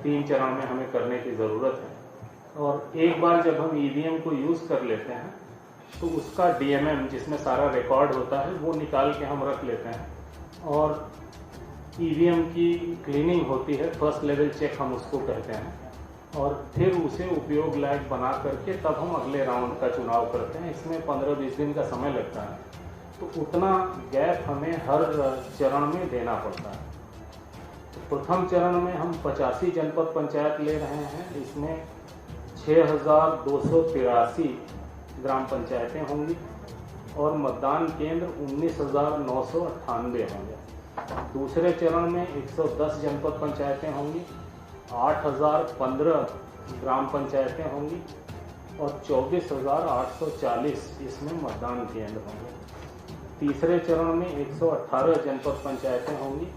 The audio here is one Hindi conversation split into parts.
3 चरण में हमें करने की ज़रूरत है। और एक बार जब हम ईवीएम को यूज़ कर लेते हैं तो उसका डीएमएम जिसमें सारा रिकॉर्ड होता है वो निकाल के हम रख लेते हैं और ईवीएम की क्लीनिंग होती है, फर्स्ट लेवल चेक हम उसको कहते हैं, और फिर उसे उपयोग लायक बना करके तब हम अगले राउंड का चुनाव करते हैं। इसमें 15-20 दिन का समय लगता है, तो उतना गैप हमें हर चरण में देना पड़ता है। तो प्रथम चरण में हम 85 जनपद पंचायत ले रहे हैं। इसमें 6283 ग्राम पंचायतें होंगी और मतदान केंद्र 19,998 होंगे। दूसरे चरण में 110 जनपद पंचायतें होंगी, 8,015 ग्राम पंचायतें होंगी और 24,840 इसमें मतदान केंद्र होंगे। तीसरे चरण में 118 जनपद पंचायतें होंगी,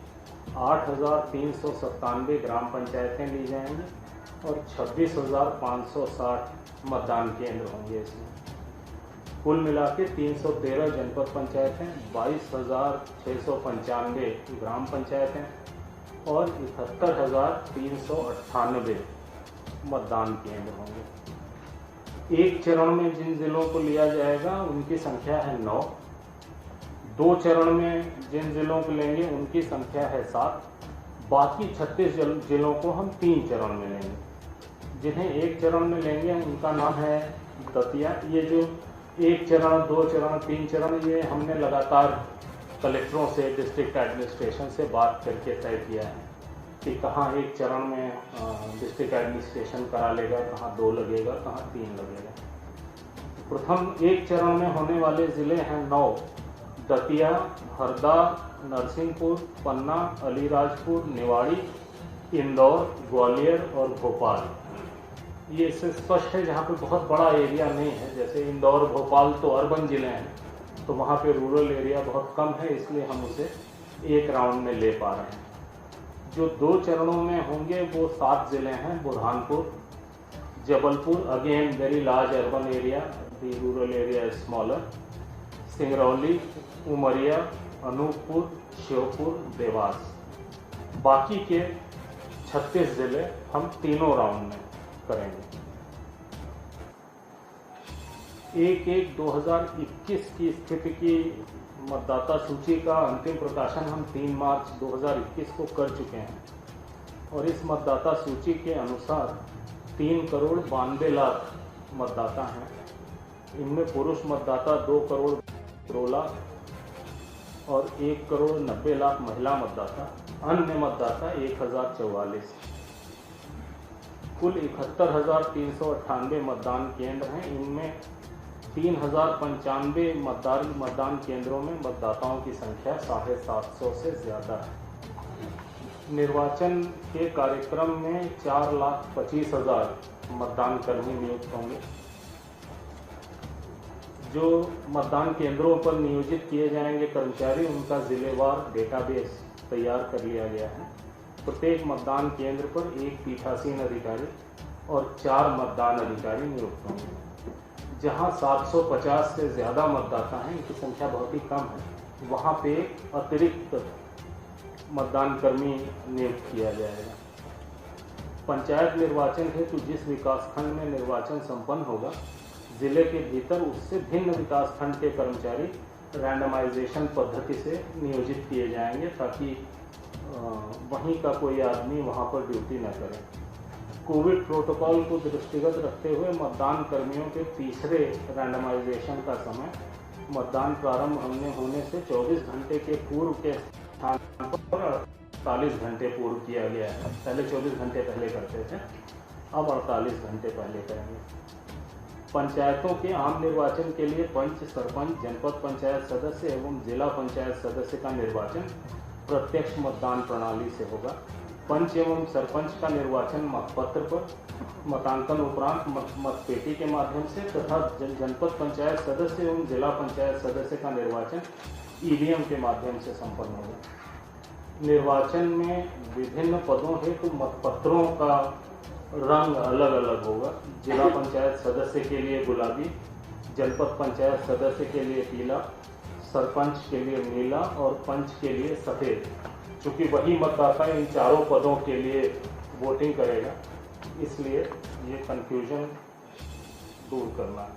8,397 ग्राम पंचायतें ली जाएंगी और 26,560 मतदान केंद्र होंगे। इसमें कुल मिला के 313 जनपद पंचायतें, 22,695 ग्राम पंचायतें और 71,398 मतदान केंद्र होंगे। एक चरण में जिन जिलों को लिया जाएगा उनकी संख्या है 9। 2 चरण में जिन जिलों को लेंगे उनकी संख्या है 7। बाकी 36 जिलों को हम 3 चरण में लेंगे। जिन्हें एक चरण में लेंगे उनका नाम है दतिया। ये जो 1 चरण, 2 चरण, 3 चरण, ये हमने लगातार कलेक्टरों से, डिस्ट्रिक्ट एडमिनिस्ट्रेशन से बात करके तय किया है कि कहाँ एक चरण में डिस्ट्रिक्ट एडमिनिस्ट्रेशन करा लेगा, कहाँ 2 लगेगा, कहाँ 3 लगेगा। प्रथम एक चरण में होने वाले ज़िले हैं 9: दतिया, हरदा, नरसिंहपुर, पन्ना, अलीराजपुर, निवाड़ी, इंदौर, ग्वालियर और भोपाल। ये इससे स्पष्ट है जहाँ पे बहुत बड़ा एरिया नहीं है, जैसे इंदौर, भोपाल तो अर्बन ज़िले हैं, तो वहाँ पे रूरल एरिया बहुत कम है, इसलिए हम उसे एक राउंड में ले पा रहे हैं। जो 2 चरणों में होंगे वो 7 ज़िले हैं: Burhanpur, Jabalpur, again very large urban area, the rural area is smaller, Singrauli, Umaria, Anuppur, Sheopur, Dewas. बाकी के 36 ज़िले हम तीनों राउंड में करेंगे। 1/1/2021 की स्थिति की मतदाता सूची का अंतिम प्रकाशन हम 3 मार्च 2021 को कर चुके हैं और इस मतदाता सूची के अनुसार 3,92,00,000 मतदाता हैं। इनमें पुरुष मतदाता 2,02,00,000 और 1,90,00,000 महिला मतदाता, अन्य मतदाता 1,044। कुल 71,398 मतदान केंद्र हैं। इनमें 3,095 मतदान केंद्रों में मतदाताओं की संख्या 750 से ज़्यादा है। निर्वाचन के कार्यक्रम में 4,25,000 मतदान कर्मी नियुक्त होंगे। जो मतदान केंद्रों पर नियोजित किए जाएंगे कर्मचारी, उनका जिलेवार डेटाबेस तैयार कर लिया गया है। प्रत्येक मतदान केंद्र पर 1 पीठासीन अधिकारी और 4 मतदान अधिकारी नियुक्त होंगे। जहां 750 से ज़्यादा मतदाता हैं, इनकी संख्या बहुत ही कम है, वहां पे अतिरिक्त मतदान कर्मी नियुक्त किया जाएगा। पंचायत निर्वाचन हेतु जिस विकासखंड में निर्वाचन संपन्न होगा, जिले के भीतर उससे भिन्न विकासखंड के कर्मचारी रैंडमाइजेशन पद्धति से नियोजित किए जाएंगे ताकि वहीं का कोई आदमी वहां पर ड्यूटी न करे। कोविड प्रोटोकॉल को दृष्टिगत रखते हुए मतदान कर्मियों के तीसरे रैंडमाइजेशन का समय मतदान प्रारंभ होने से 24 घंटे के पूर्व के स्थान पर 48 घंटे पूर्व किया गया है। पहले 24 घंटे पहले करते थे, अब 48 घंटे पहले करेंगे। पंचायतों के आम निर्वाचन के लिए पंच, सरपंच, जनपद पंचायत सदस्य एवं जिला पंचायत सदस्य का निर्वाचन प्रत्यक्ष मतदान प्रणाली से होगा। पंच एवं सरपंच का निर्वाचन मतपत्र पर मतांकन उपरांत मतपेटी के माध्यम से तथा जनपद पंचायत सदस्य एवं जिला पंचायत सदस्य का निर्वाचन ईवीएम के माध्यम से संपन्न होगा। निर्वाचन में विभिन्न पदों हेतु मतपत्रों का रंग अलग अलग होगा। जिला पंचायत सदस्य के लिए गुलाबी, जनपद पंचायत सदस्य के लिए पीला, सरपंच के लिए नीला और पंच के लिए सफ़ेद। चूँकि वही मतदाता इन चारों पदों के लिए वोटिंग करेगा, इसलिए ये कंफ्यूजन दूर करना है।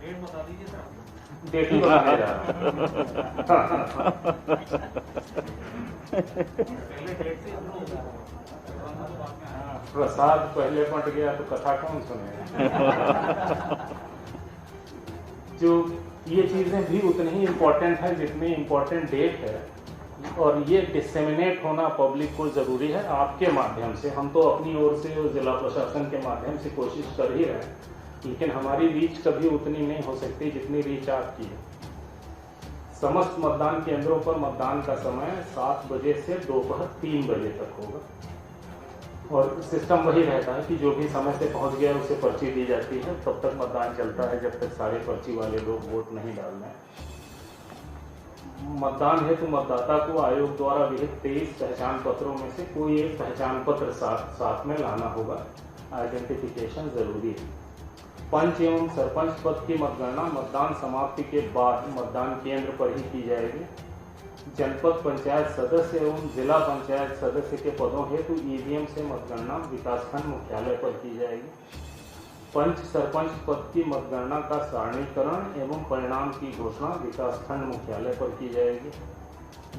डेट बता दीजिए सर। डेट ही बताने जा रहा हूं। पहले डेट से शुरू होगा। प्रसाद पहले बंट गया तो कथा कौन सुनेगा। जो ये चीजें भी उतनी ही इम्पोर्टेंट है जितनी इम्पोर्टेंट डेट है, और ये डिसेमिनेट होना पब्लिक को जरूरी है आपके माध्यम से। हम तो अपनी ओर से और जिला प्रशासन के माध्यम से कोशिश कर ही रहे हैं, लेकिन हमारी रीच कभी उतनी नहीं हो सकती जितनी रीच आपकी है। समस्त मतदान केंद्रों पर मतदान का समय 7 बजे से दोपहर 3 बजे तक होगा, और सिस्टम वही रहता है कि जो भी समय से पहुंच गया उसे पर्ची दी जाती है। तब तक मतदान चलता है जब तक सारे पर्ची वाले लोग वोट नहीं डाल रहे हैं। मतदान हेतु मतदाता को आयोग द्वारा विहित 23 पहचान पत्रों में से कोई एक पहचान पत्र साथ में लाना होगा। आइडेंटिफिकेशन जरूरी है। पंच एवं सरपंच पद की मतगणना मतदान समाप्ति के बाद मतदान केंद्र पर ही की जाएगी। जनपद पंचायत सदस्य एवं जिला पंचायत सदस्य के पदों हेतु ईवीएम से मतगणना विकासखंड मुख्यालय पर की जाएगी। पंच सरपंच पद की मतगणना का सारणीकरण एवं परिणाम की घोषणा विकासखंड मुख्यालय पर की जाएगी।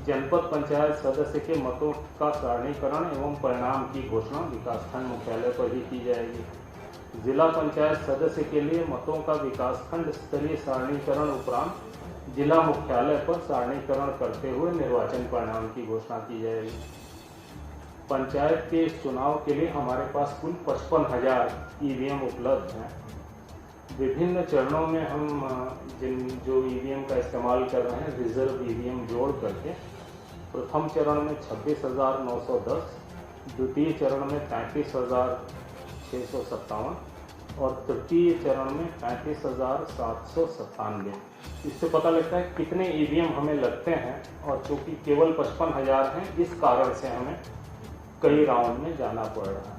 जनपद पंचायत सदस्य के मतों का सारणीकरण एवं परिणाम की घोषणा विकासखंड मुख्यालय पर ही की जाएगी। जिला पंचायत सदस्य के लिए मतों का विकासखंड स्तरीय सारणीकरण उपरांत जिला मुख्यालय पर सारणीकरण करते हुए निर्वाचन परिणाम की घोषणा की जाएगी। पंचायत के इस चुनाव के लिए हमारे पास कुल 55,000 ईवीएम उपलब्ध हैं। विभिन्न चरणों में हम जो ईवीएम का इस्तेमाल कर रहे हैं रिजर्व ईवीएम जोड़ करके, प्रथम चरण में 26,910, द्वितीय चरण में 35,657 और तृतीय चरण में 35,797। इससे पता लगता है कितने ईवीएम हमें लगते हैं, और चूंकि केवल 55,000 हैं, इस कारण से हमें कई राउंड में जाना पड़ रहा है।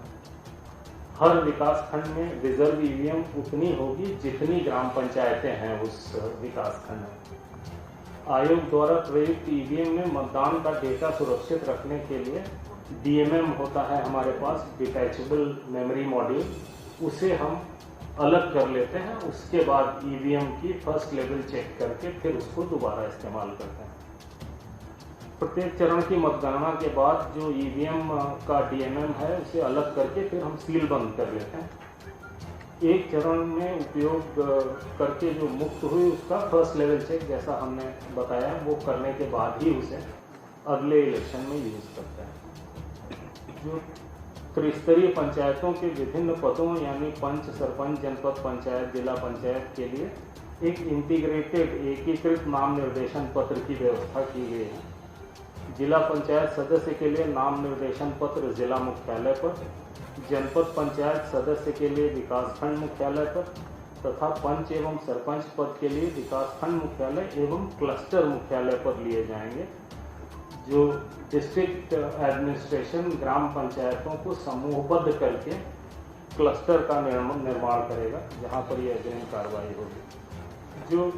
हर विकास खंड में रिजर्व ईवीएम उतनी होगी जितनी ग्राम पंचायतें हैं उस विकास खंड में। आयोग द्वारा प्रयुक्त ईवीएम में मतदान का डेटा सुरक्षित रखने के लिए डीएमएम होता है हमारे पास, डिटैचेबल मेमोरी मॉड्यूल, उसे हम अलग कर लेते हैं। उसके बाद ईवीएम की फर्स्ट लेवल चेक करके फिर उसको दोबारा इस्तेमाल करते हैं। प्रत्येक चरण की मतगणना के बाद जो ईवीएम का डीएमएम है उसे अलग करके फिर हम सील बंद कर लेते हैं। एक चरण में उपयोग करके जो मुक्त हुई उसका फर्स्ट लेवल चेक, जैसा हमने बताया, वो करने के बाद ही उसे अगले इलेक्शन में यूज करते हैं। जो त्रिस्तरीय पंचायतों के विभिन्न पदों यानी पंच, सरपंच, जनपद पंचायत, जिला पंचायत के लिए एक इंटीग्रेटेड एकीकृत नाम निर्देशन पत्र की व्यवस्था की गई है। जिला पंचायत सदस्य के लिए नाम निर्देशन पत्र जिला मुख्यालय पर, जनपद पंचायत सदस्य के लिए विकासखंड मुख्यालय पर तथा पंच एवं सरपंच पद के लिए विकासखंड मुख्यालय एवं क्लस्टर मुख्यालय पर लिए जाएंगे। जो डिस्ट्रिक्ट एडमिनिस्ट्रेशन ग्राम पंचायतों को समूहबद्ध करके क्लस्टर का निर्माण करेगा, जहां पर यह अग्रिम कार्रवाई होगी। जो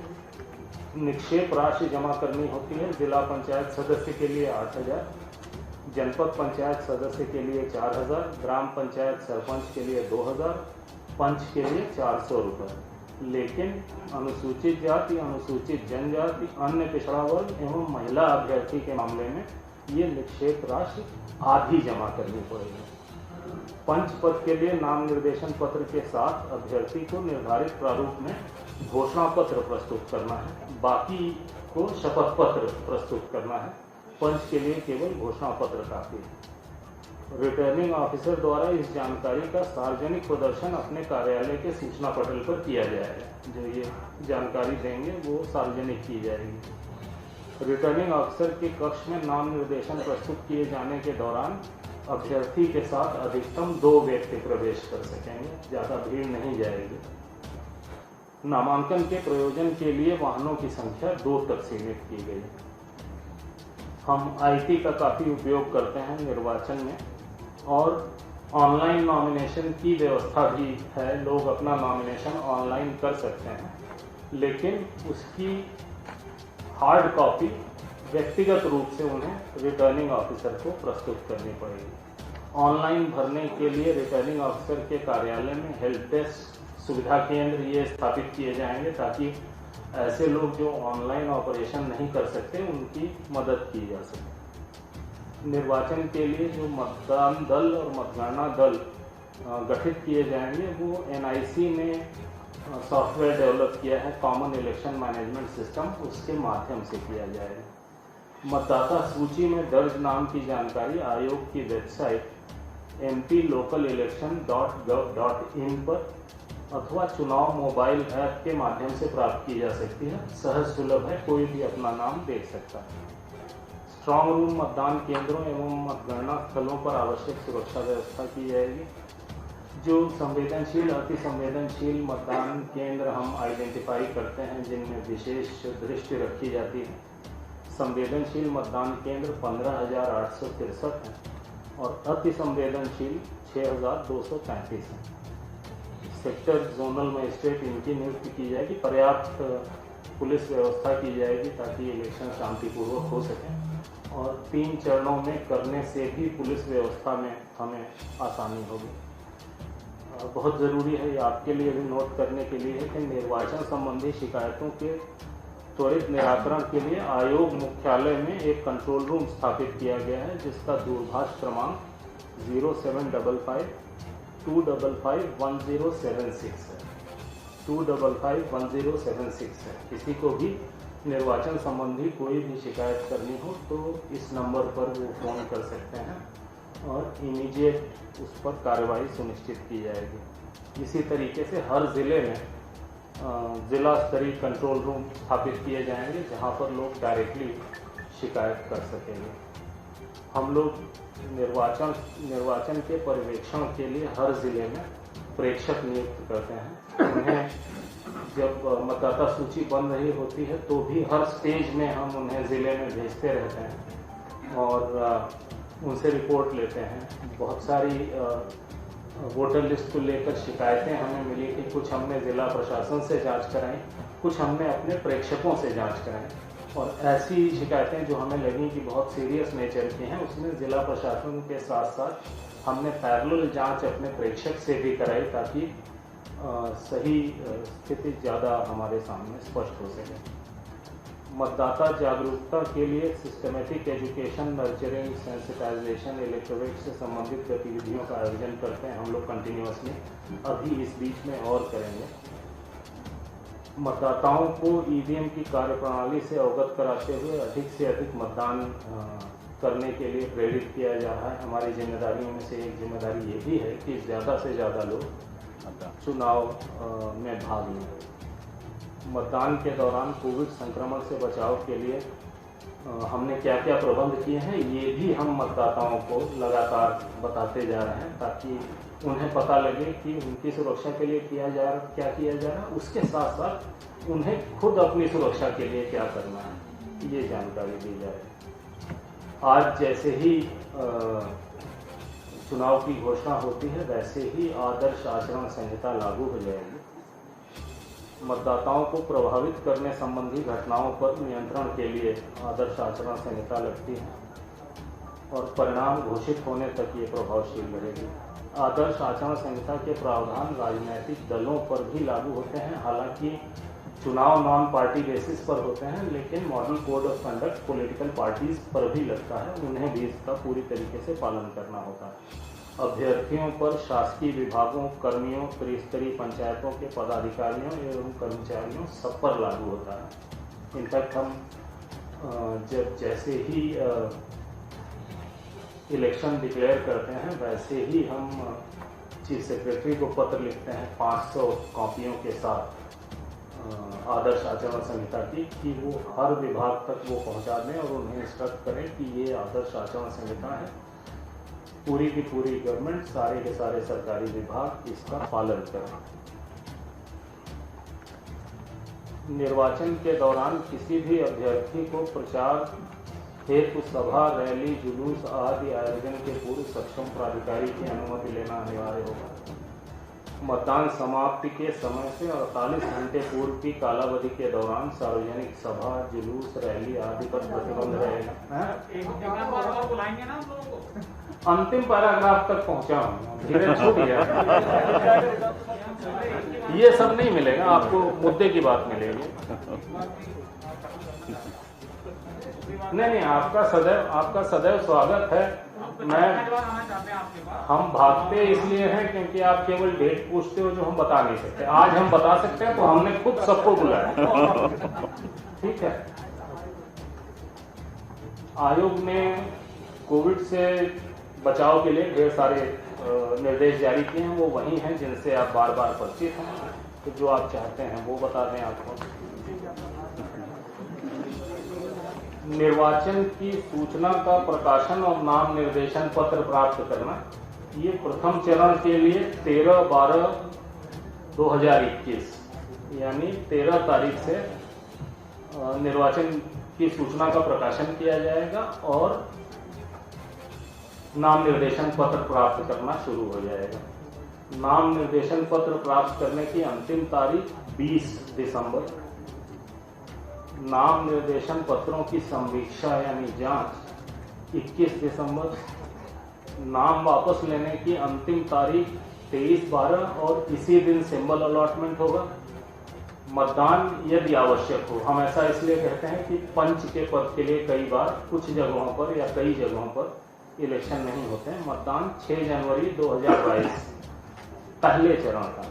निक्षेप राशि जमा करनी होती है, जिला पंचायत सदस्य के लिए 8,000, जनपद पंचायत सदस्य के लिए 4,000, ग्राम पंचायत सरपंच के लिए 2,000, पंच के लिए 400 रुपये। लेकिन अनुसूचित जाति, अनुसूचित जनजाति, अन्य पिछड़ा वर्ग एवं महिला अभ्यर्थी के मामले में ये निक्षेप राशि आधी जमा करनी पड़ेगी। पंच पद के लिए नाम निर्देशन पत्र के साथ अभ्यर्थी को निर्धारित प्रारूप में घोषणा पत्र प्रस्तुत करना है, बाकी को शपथ पत्र प्रस्तुत करना है। पंच के लिए केवल घोषणा पत्र काफी है। रिटर्निंग ऑफिसर द्वारा इस जानकारी का सार्वजनिक प्रदर्शन अपने कार्यालय के सूचना पटल पर किया जाएगा। जो ये जानकारी देंगे वो सार्वजनिक की जाएगी। रिटर्निंग ऑफिसर के कक्ष में नाम निर्देशन प्रस्तुत किए जाने के दौरान अभ्यर्थी के साथ अधिकतम 2 व्यक्ति प्रवेश कर सकेंगे, ज़्यादा भीड़ नहीं जाएगी। नामांकन के प्रयोजन के लिए वाहनों की संख्या 2 तक सीमित की गई है। हम आईटी का काफ़ी उपयोग करते हैं निर्वाचन में, और ऑनलाइन नॉमिनेशन की व्यवस्था भी है। लोग अपना नॉमिनेशन ऑनलाइन कर सकते हैं, लेकिन उसकी हार्ड कॉपी व्यक्तिगत रूप से उन्हें रिटर्निंग ऑफिसर को प्रस्तुत करनी पड़ेगी। ऑनलाइन भरने के लिए रिटर्निंग ऑफिसर के कार्यालय में हेल्प डेस्क सुविधा केंद्र ये स्थापित किए जाएंगे ताकि ऐसे लोग जो ऑनलाइन ऑपरेशन नहीं कर सकते उनकी मदद की जा सके। निर्वाचन के लिए जो मतदान दल और मतगणना दल गठित किए जाएंगे वो NIC ने सॉफ्टवेयर डेवलप किया है, कॉमन इलेक्शन मैनेजमेंट सिस्टम, उसके माध्यम से किया जाएगा। मतदाता सूची में दर्ज नाम की जानकारी आयोग की वेबसाइट mplocalelection.gov.in पर अथवा चुनाव मोबाइल ऐप के माध्यम से प्राप्त की जा सकती है। सहज सुलभ है, कोई भी अपना नाम देख सकता है। स्ट्रांग रूम मतदान केंद्रों एवं मतगणना स्थलों पर आवश्यक सुरक्षा व्यवस्था की जाएगी। जो संवेदनशील अति संवेदनशील मतदान केंद्र हम आइडेंटिफाई करते हैं जिनमें विशेष दृष्टि रखी जाती है, संवेदनशील मतदान केंद्र 15,863 हैं और अति संवेदनशील 6,235 हैं। सेक्टर जोनल मजिस्ट्रेट इनकी नियुक्ति की जाएगी। पर्याप्त पुलिस व्यवस्था की जाएगी ताकि इलेक्शन शांतिपूर्वक हो सके और 3 चरणों में करने से भी पुलिस व्यवस्था में हमें आसानी होगी। बहुत ज़रूरी है, ये आपके लिए भी नोट करने के लिए है कि निर्वाचन संबंधी शिकायतों के त्वरित निराकरण के लिए आयोग मुख्यालय में एक कंट्रोल रूम स्थापित किया गया है जिसका दूरभाष क्रमांक 0755-255-1076 है। 255-1076 है। किसी को भी निर्वाचन संबंधी कोई भी शिकायत करनी हो तो इस नंबर पर वो फ़ोन कर सकते हैं और इमीडिएट उस पर कार्रवाई सुनिश्चित की जाएगी। इसी तरीके से हर ज़िले में ज़िला स्तरीय कंट्रोल रूम स्थापित किए जाएंगे जहां पर लोग डायरेक्टली शिकायत कर सकेंगे। हम लोग निर्वाचन के पर्यवेक्षण के लिए हर ज़िले में प्रेक्षक नियुक्त करते हैं। उन्हें जब मतदाता सूची बन रही होती है तो भी हर स्टेज में हम उन्हें ज़िले में भेजते रहते हैं और उनसे रिपोर्ट लेते हैं। बहुत सारी वोटर लिस्ट को लेकर शिकायतें हमें मिली कि कुछ हमने ज़िला प्रशासन से जांच कराई, कुछ हमने अपने प्रेक्षकों से जांच कराई और ऐसी शिकायतें जो हमें लगी कि बहुत सीरियस नेचर की हैं उसमें ज़िला प्रशासन के साथ साथ हमने पैरेलल जांच अपने प्रेक्षक से भी कराई ताकि सही स्थिति ज़्यादा हमारे सामने स्पष्ट हो सके। मतदाता जागरूकता के लिए systematic education, nurturing, sensitisation, electorate से संबंधित गतिविधियों का आयोजन करते हैं हम लोग कंटिन्यूअसली, अभी इस बीच में और करेंगे। मतदाताओं को EVM की कार्यप्रणाली से अवगत कराते हुए अधिक से अधिक मतदान करने के लिए प्रेरित किया जा रहा है। हमारी जिम्मेदारियों में से एक जिम्मेदारी ये भी है कि ज़्यादा से ज़्यादा लोग चुनाव में भाग लें। मतदान के दौरान कोविड संक्रमण से बचाव के लिए हमने क्या क्या प्रबंध किए हैं ये भी हम मतदाताओं को लगातार बताते जा रहे हैं ताकि उन्हें पता लगे कि उनकी सुरक्षा के लिए क्या किया जा रहा है, उसके साथ साथ उन्हें खुद अपनी सुरक्षा के लिए क्या करना है ये जानकारी दी जाए। आज जैसे ही चुनाव की घोषणा होती है वैसे ही आदर्श आचरण संहिता लागू हो जाएगी। मतदाताओं को प्रभावित करने संबंधी घटनाओं पर नियंत्रण के लिए आदर्श आचरण संहिता लगती है और परिणाम घोषित होने तक ये प्रभावशील रहेगी। आदर्श आचरण संहिता के प्रावधान राजनीतिक दलों पर भी लागू होते हैं, हालांकि चुनाव नॉन पार्टी बेसिस पर होते हैं, लेकिन model code of conduct political parties पर भी लगता है, उन्हें भी इसका पूरी तरीके से पालन करना होता है। अभ्यर्थियों पर शासकीय विभागों, कर्मियों, त्रिस्तरीय पंचायतों के पदाधिकारियों एवं कर्मचारियों सब पर लागू होता है। इनफैक्ट हम जब जैसे ही इलेक्शन डिक्लेयर करते हैं वैसे ही हम चीफ सेक्रेटरी को पत्र लिखते हैं 500 कॉपियों के साथ आदर्श आचरण संहिता की कि वो हर विभाग तक वो पहुंचा दें और उन्हें इंस्ट्रक्ट करें कि ये आदर्श आचरण संहिता है। पूरी की पूरी गवर्नमेंट, सारे के सारे सरकारी विभाग इसका पालन करें। निर्वाचन के दौरान किसी भी अभ्यर्थी को प्रचार हेतु सभा, रैली, जुलूस आदि आयोजन के पूर्व सक्षम प्राधिकारी की अनुमति लेना अनिवार्य होगा। मतदान समाप्ति के समय से 48 घंटे पूर्व की कालावधि के दौरान सार्वजनिक सभा, जुलूस, रैली आदि पर प्रतिबंध रहेगा। अंतिम पैराग्राफ तक पहुंचा हूं, धीरे छूट गया। ये सब नहीं मिलेगा आपको, मुद्दे की बात मिलेगी। नहीं, आपका सदैव स्वागत है। हम भागते इसलिए हैं क्योंकि आप केवल डेट पूछते हो जो हम बता नहीं सकते। आज हम बता सकते हैं तो हमने खुद सबको बुलाया। ठीक है। आयोग ने कोविड से बचाव के लिए ढेर सारे निर्देश जारी किए हैं। वो वही हैं जिनसे आप बार बार परिचित हैं। तो जो आप चाहते हैं वो बता दें आपको। निर्वाचन की सूचना का प्रकाशन और नाम निर्देशन पत्र प्राप्त करना, ये प्रथम चरण के लिए 13/12/2021 यानी 13 तारीख से निर्वाचन की सूचना का प्रकाशन किया जाएगा और नाम निर्देशन पत्र प्राप्त करना शुरू हो जाएगा। नाम निर्देशन पत्र प्राप्त करने की अंतिम तारीख 20 दिसंबर। नाम निर्देशन पत्रों की समीक्षा यानी जांच 21 दिसंबर। नाम वापस लेने की अंतिम तारीख 23/12 और इसी दिन सिंबल अलॉटमेंट होगा। मतदान यदि आवश्यक हो, हम ऐसा इसलिए कहते हैं कि पंच के पद के लिए कई बार कुछ जगहों पर या कई जगहों पर इलेक्शन नहीं होते हैं। मतदान 6 जनवरी 2022 पहले चरण का।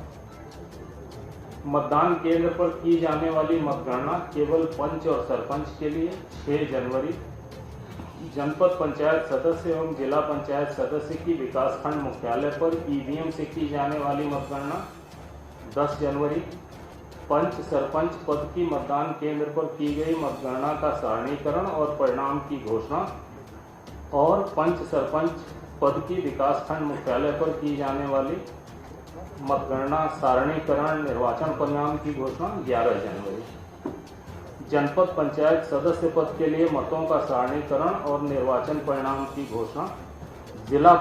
मतदान केंद्र पर की जाने वाली मतगणना केवल पंच और सरपंच के लिए 6 जनवरी, जनपद पंचायत सदस्य एवं जिला पंचायत सदस्य की विकासखंड मुख्यालय पर ईवीएम से की जाने वाली मतगणना 10 जनवरी, पंच सरपंच पद की मतदान केंद्र पर की गई मतगणना का सारणीकरण और परिणाम की घोषणा और पंच सरपंच पद की विकासखंड मुख्यालय पर की जाने वाली मतगणना सारणीकरण निर्वाचन परिणाम की घोषणा 11 जनवरी। जनपद पंचायत सदस्य पद के लिए मतों का सारणीकरण और निर्वाचन परिणाम की घोषणा जिला